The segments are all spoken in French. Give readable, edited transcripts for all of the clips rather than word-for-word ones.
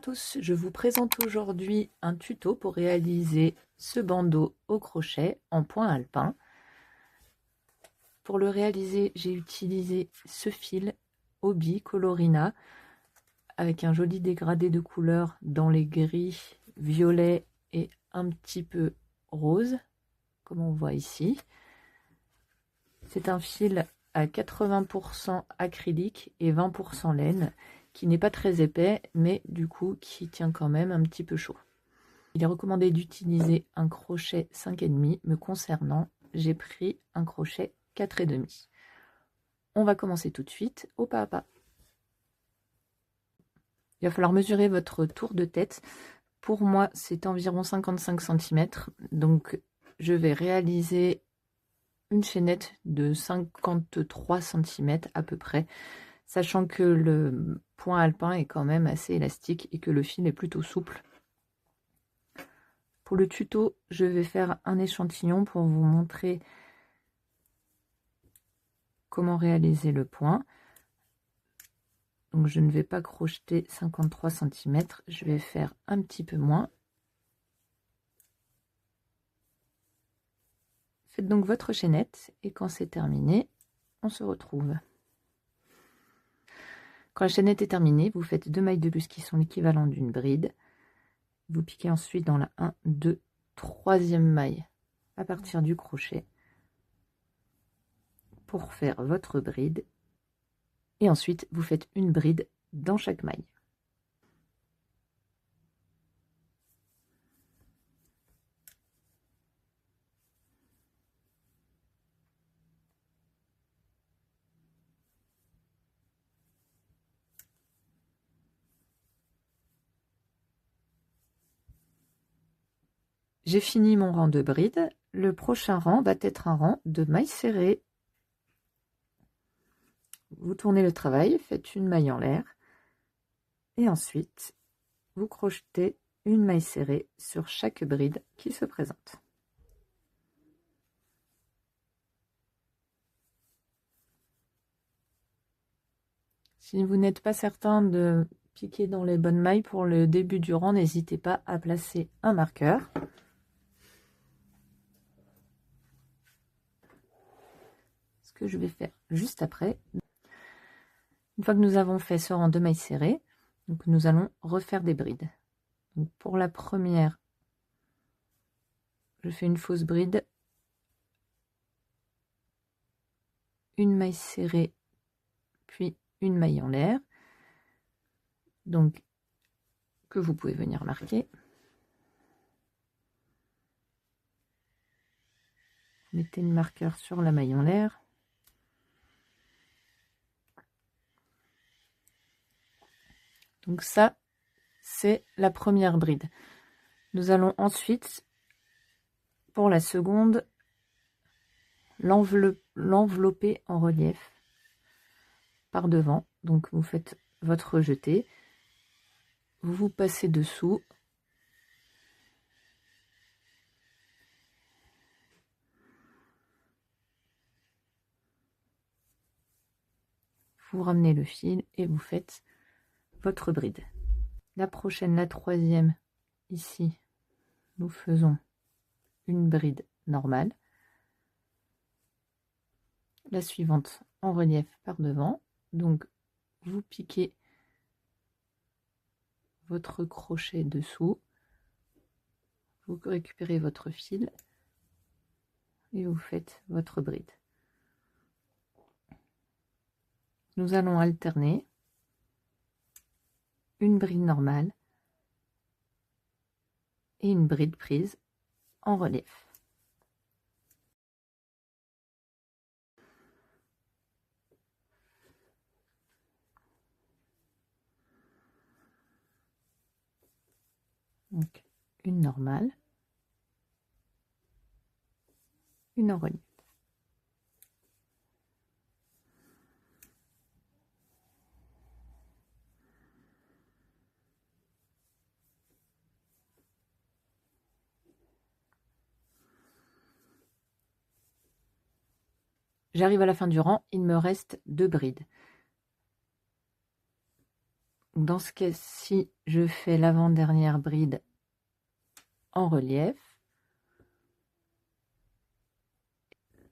tous, je vous présente aujourd'hui un tuto pour réaliser ce bandeau au crochet en point alpin. Pour le réaliser, j'ai utilisé ce fil Hobbii Colorina avec un joli dégradé de couleurs dans les gris, violets et un petit peu rose, comme on voit ici. C'est un fil à 80% acrylique et 20% laine, qui n'est pas très épais, mais du coup qui tient quand même un petit peu chaud. Il est recommandé d'utiliser un crochet 5,5. Me concernant, j'ai pris un crochet 4,5. On va commencer tout de suite au pas à pas. Il va falloir mesurer votre tour de tête. Pour moi, c'est environ 55 cm. Donc, je vais réaliser une chaînette de 53 cm à peu près, sachant que le point alpin est quand même assez élastique et que le fil est plutôt souple. Pour le tuto, je vais faire un échantillon pour vous montrer comment réaliser le point. Donc je ne vais pas crocheter 53 cm, je vais faire un petit peu moins. Faites donc votre chaînette et quand c'est terminé, on se retrouve. Quand la chaînette est terminée, vous faites 2 mailles de plus qui sont l'équivalent d'une bride. Vous piquez ensuite dans la 1, 2, 3e maille à partir du crochet pour faire votre bride. Et ensuite, vous faites une bride dans chaque maille. J'ai fini mon rang de bride. Le prochain rang va être un rang de mailles serrées. Vous tournez le travail, faites une maille en l'air et ensuite vous crochetez une maille serrée sur chaque bride qui se présente. Si vous n'êtes pas certain de piquer dans les bonnes mailles pour le début du rang, n'hésitez pas à placer un marqueur. Ce que je vais faire juste après. Une fois que nous avons fait ce rang de mailles serrées, donc nous allons refaire des brides. Donc pour la première, je fais une fausse bride, une maille serrée, puis une maille en l'air, donc que vous pouvez venir marquer. Mettez le marqueur sur la maille en l'air. Donc ça, c'est la première bride. Nous allons ensuite, pour la seconde, l'envelopper en relief par devant. Donc vous faites votre jeté, vous vous passez dessous, vous ramenez le fil et vous faites votre bride. La prochaine, la troisième, ici, nous faisons une bride normale. La suivante en relief par devant. Donc vous piquez votre crochet dessous, vous récupérez votre fil et vous faites votre bride. Nous allons alterner une bride normale et une bride prise en relief. Donc une normale, une en relief. J'arrive à la fin du rang, il me reste 2 brides. Dans ce cas-ci, je fais l'avant-dernière bride en relief.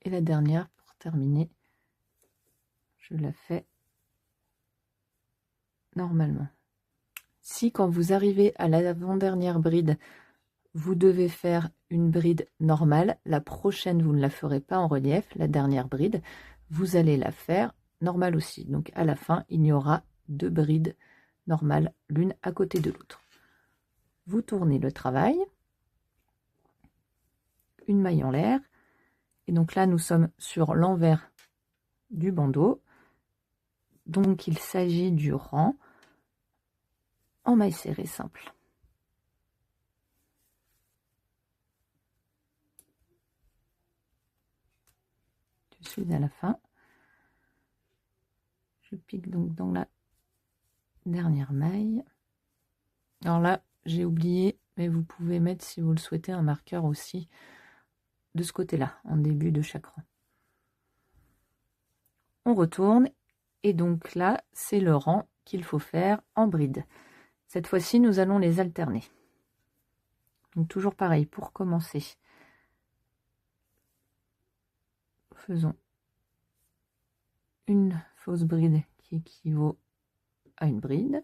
Et la dernière, pour terminer, je la fais normalement. Si quand vous arrivez à l'avant-dernière bride, vous devez faire une bride normale, la prochaine, vous ne la ferez pas en relief, la dernière bride, vous allez la faire normale aussi. Donc à la fin, il y aura 2 brides normales, l'une à côté de l'autre. Vous tournez le travail, une maille en l'air, et donc là, nous sommes sur l'envers du bandeau. Donc il s'agit du rang en maille serrée simple. Je suis à la fin. Je pique donc dans la dernière maille. Alors là, j'ai oublié, mais vous pouvez mettre, si vous le souhaitez, un marqueur aussi de ce côté-là, en début de chaque rang. On retourne, et donc là, c'est le rang qu'il faut faire en bride. Cette fois-ci, nous allons les alterner. Donc toujours pareil, pour commencer, faisons une fausse bride qui équivaut à une bride.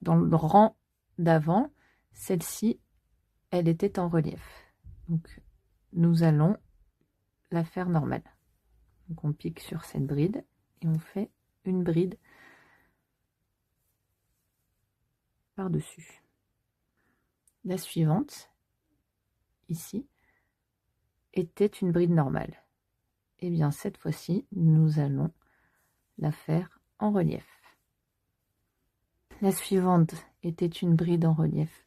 Dans le rang d'avant, celle-ci, elle était en relief. Donc nous allons la faire normale. Donc on pique sur cette bride et on fait une bride par-dessus. La suivante, ici, était une bride normale. Et bien cette fois-ci, nous allons la faire en relief. La suivante était une bride en relief.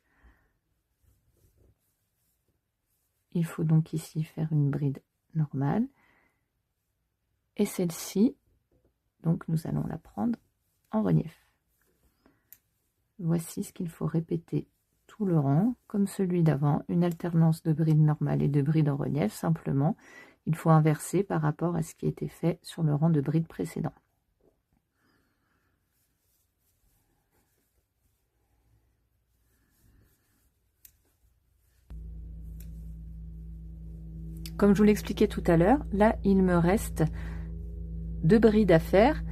Il faut donc ici faire une bride normale. Et celle-ci, donc nous allons la prendre en relief. Voici ce qu'il faut répéter tout le rang, comme celui d'avant, une alternance de bride normale et de bride en relief. Simplement, il faut inverser par rapport à ce qui était fait sur le rang de bride précédent. Comme je vous l'expliquais tout à l'heure, là, il me reste 2 brides à faire.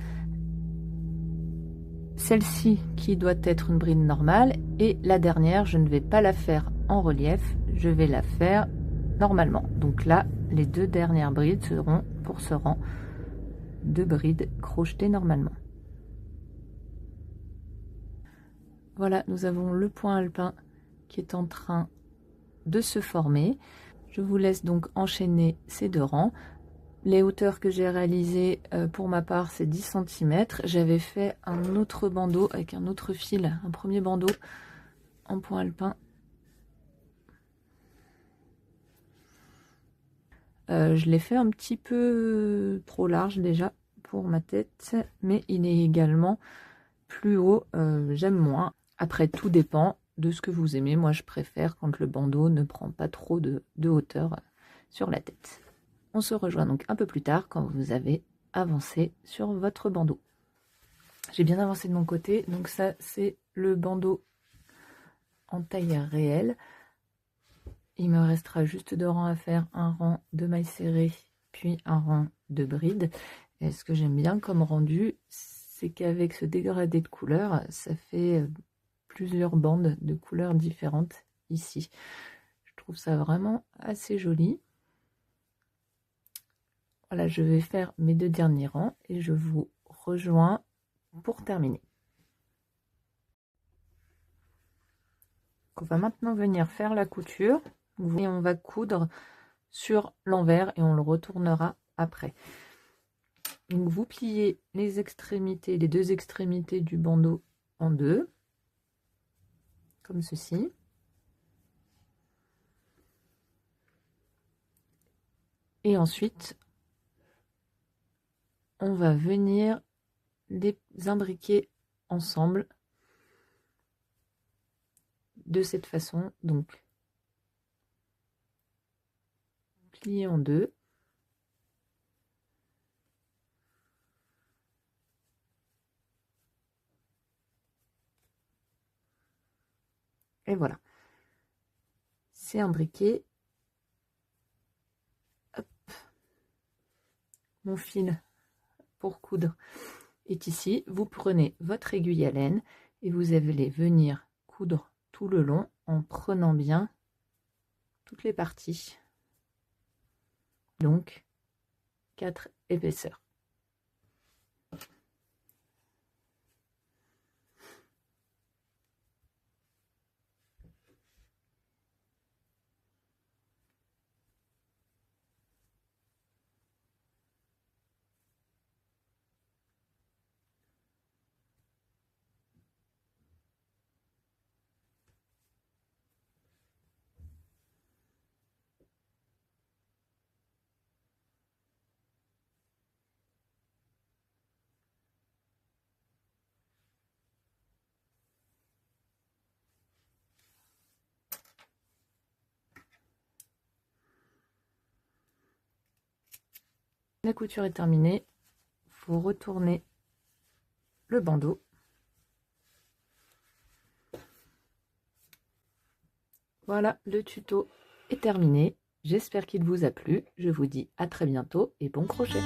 Celle-ci qui doit être une bride normale, et la dernière, je ne vais pas la faire en relief, je vais la faire normalement. Donc là, les 2 dernières brides seront pour ce rang 2 brides crochetées normalement. Voilà, nous avons le point alpin qui est en train de se former. Je vous laisse donc enchaîner ces 2 rangs. Les hauteurs que j'ai réalisées pour ma part, c'est 10 cm. J'avais fait un autre bandeau avec un autre fil, un premier bandeau en point alpin. Je l'ai fait un petit peu trop large déjà pour ma tête, mais il est également plus haut, j'aime moins. Après, tout dépend de ce que vous aimez. Moi, je préfère quand le bandeau ne prend pas trop de hauteur sur la tête. On se rejoint donc un peu plus tard quand vous avez avancé sur votre bandeau. J'ai bien avancé de mon côté, donc ça c'est le bandeau en taille réelle. Il me restera juste 2 rangs à faire, un rang de mailles serrées, puis un rang de bride. Et ce que j'aime bien comme rendu, c'est qu'avec ce dégradé de couleurs, ça fait plusieurs bandes de couleurs différentes ici. Je trouve ça vraiment assez joli. Voilà, je vais faire mes 2 derniers rangs et je vous rejoins pour terminer. On va maintenant venir faire la couture et on va coudre sur l'envers et on le retournera après. Donc vous pliez les extrémités, les 2 extrémités du bandeau en 2, comme ceci. Et ensuite, on va venir les imbriquer ensemble de cette façon. Donc, plier en 2. Et voilà. C'est imbriqué. Hop. Mon fil pour coudre est ici. Vous prenez votre aiguille à laine et vous allez venir coudre tout le long en prenant bien toutes les parties. Donc 4 épaisseurs. La couture est terminée, vous retournez le bandeau. Voilà, le tuto est terminé. J'espère qu'il vous a plu. Je vous dis à très bientôt et bon crochet.